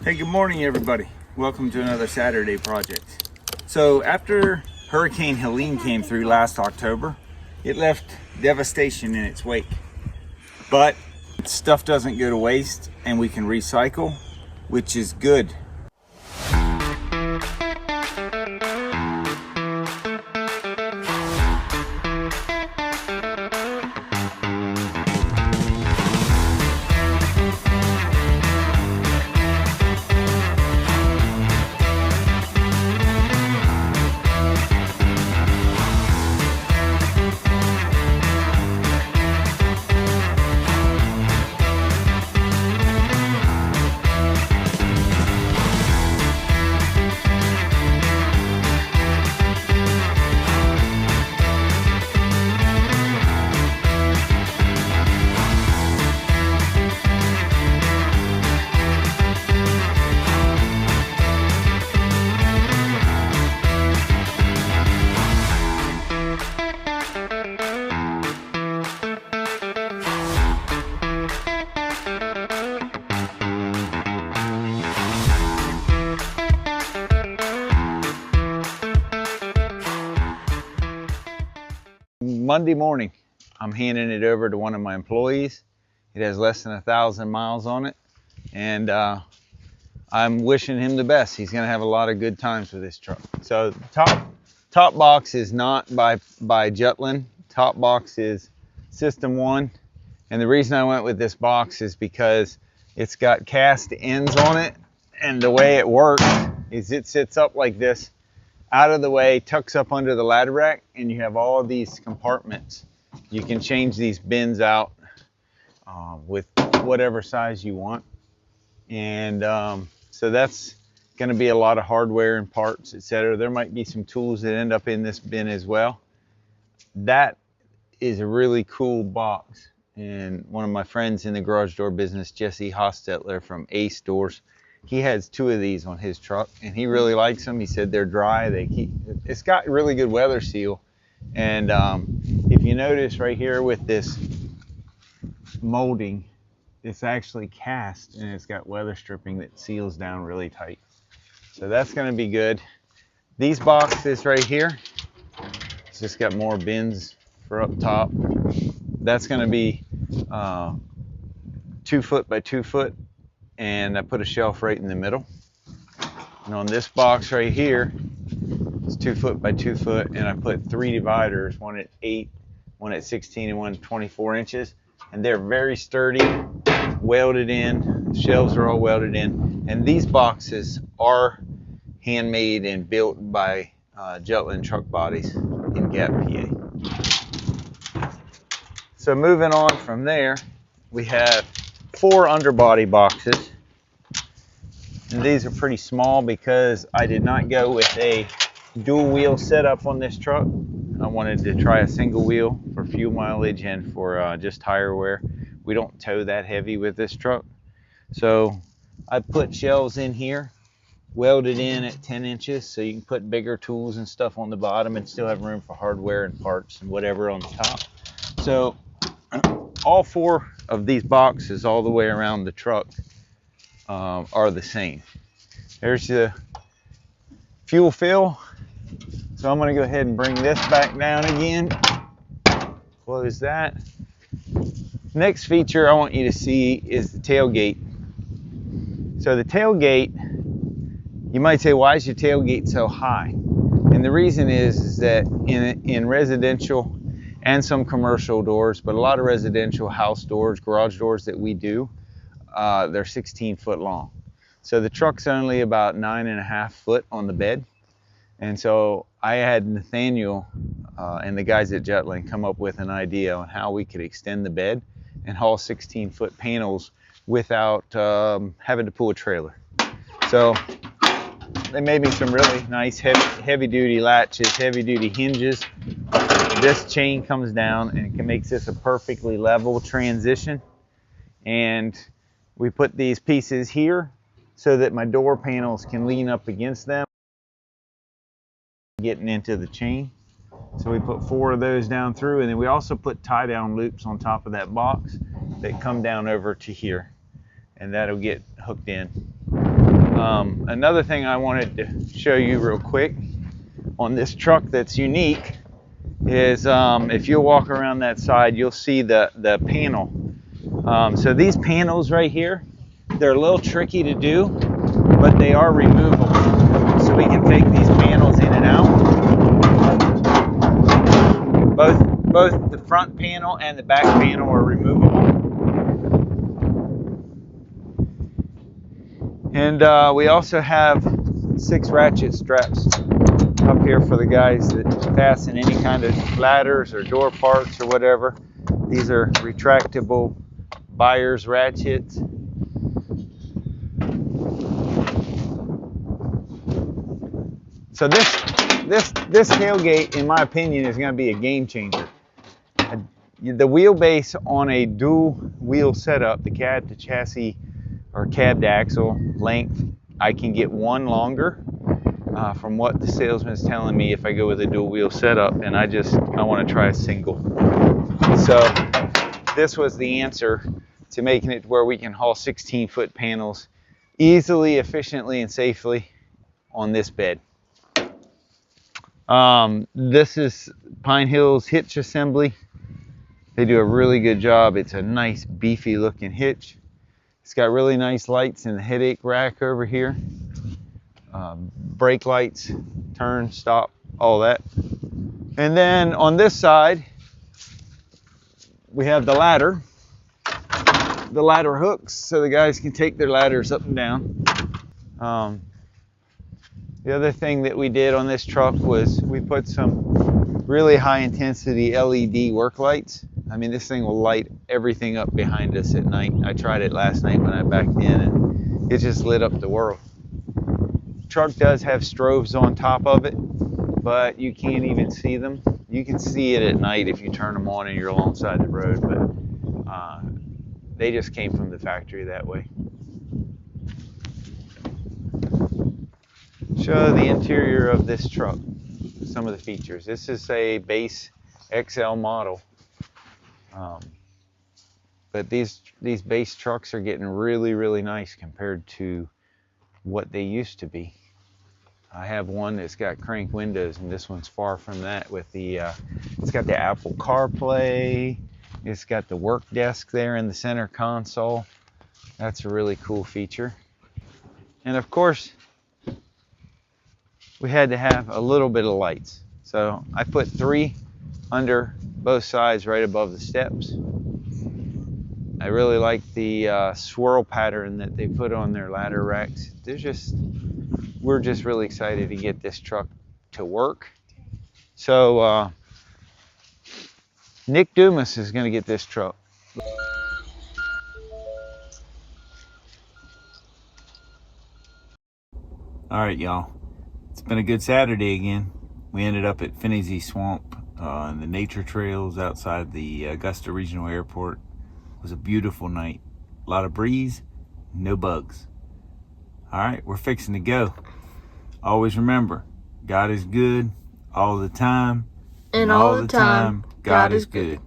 Hey, good morning everybody. Welcome to another Saturday project. So after Hurricane Helene came through last October, it left devastation in its wake. But stuff doesn't go to waste and we can recycle, which is good. Monday morning, I'm handing it over to one of my employees. It has less than 1,000 miles on it, and I'm wishing him the best. He's gonna have a lot of good times with this truck. So top box is not by Jutland. Top box is System 1, and the reason I went with this box is because it's got cast ends on it, and the way it works is it sits up like this, out of the way, tucks up under the ladder rack, and you have all of these compartments. You can change these bins out with whatever size you want, and so that's going to be a lot of hardware and parts, etc. There might be some tools that end up in this bin as well. That is a really cool box, and one of my friends in the garage door business, Jesse Hostetler from Ace Doors, he has 2 of these on his truck, and he really likes them. He said they're dry. It's got really good weather seal. And if you notice right here with this molding, it's actually cast, and it's got weather stripping that seals down really tight. So that's going to be good. These boxes right here, it's just got more bins for up top. That's going to be 2 foot by 2 foot. And I put a shelf right in the middle. And on this box right here, it's 2 foot by 2 foot, and I put 3 dividers, one at 8, one at 16, and one at 24 inches. And they're very sturdy, welded in. The shelves are all welded in. And these boxes are handmade and built by Jutland Truck Bodies in Gap, PA. So moving on from there, we have 4 underbody boxes, and these are pretty small because I did not go with a dual wheel setup on this truck. I wanted to try a single wheel for fuel mileage and for just tire wear. We don't tow that heavy with this truck, so I put shelves in here, welded in at 10 inches, so you can put bigger tools and stuff on the bottom and still have room for hardware and parts and whatever on the top. So all 4 of these boxes all the way around the truck are the same. There's the fuel fill. So I'm going to go ahead and bring this back down again. Close that. Next feature I want you to see is the tailgate. So the tailgate, you might say, why is your tailgate so high? And the reason is that in residential and some commercial doors, but a lot of residential house doors, garage doors that we do, they're 16 foot long. So the truck's only about 9.5 foot on the bed. And so I had Nathaniel and the guys at Jutland come up with an idea on how we could extend the bed and haul 16 foot panels without having to pull a trailer. So they made me some really nice heavy duty latches, heavy duty hinges. This chain comes down and it makes this a perfectly level transition. And we put these pieces here so that my door panels can lean up against them, getting into the chain. So we put 4 of those down through, and then we also put tie down loops on top of that box that come down over to here, and that'll get hooked in. Another thing I wanted to show you real quick on this truck that's unique is if you walk around that side, you'll see the panel. So these panels right here, they're a little tricky to do, but they are removable. So we can take these panels in and out. Both the front panel and the back panel are removable. And we also have 6 ratchet straps up here for the guys that fasten any kind of ladders or door parts or whatever. These are retractable buyer's ratchets. So this tailgate, in my opinion, is going to be a game changer. The wheelbase on a dual wheel setup, the cab to chassis or cab to axle length, I can get one longer from what the salesman is telling me if I go with a dual wheel setup, and I want to try a single. So this was the answer to making it where we can haul 16-foot panels easily, efficiently, and safely on this bed. This is Pine Hills Hitch Assembly. They do a really good job. It's a nice beefy looking hitch. It's got really nice lights in the headache rack over here. Brake lights, turn, stop, all that. And then on this side, we have the ladder hooks, so the guys can take their ladders up and down. The other thing that we did on this truck was we put some really high intensity LED work lights. I mean, this thing will light everything up behind us at night. I tried it last night when I backed in, and it just lit up the world. Truck does have strobes on top of it, but you can't even see them. You can see it at night if you turn them on and you're alongside the road, but they just came from the factory that way. Show the interior of this truck, some of the features. This is a base XL model, but these base trucks are getting really nice compared to what they used to be. I have one that's got crank windows, and this one's far from that. With the it's got the Apple CarPlay, it's got the work desk there in the center console. That's a really cool feature. And of course, we had to have a little bit of lights. So I put 3 under both sides right above the steps. I really like the swirl pattern that they put on their ladder racks. We're just really excited to get this truck to work. So Nick Dumas is going to get this truck. All right, y'all. It's been a good Saturday again. We ended up at Finney's Swamp and the nature trails outside the Augusta Regional Airport. It was a beautiful night. A lot of breeze, no bugs. All right, we're fixing to go. Always remember, God is good all the time. And all the time, God is good.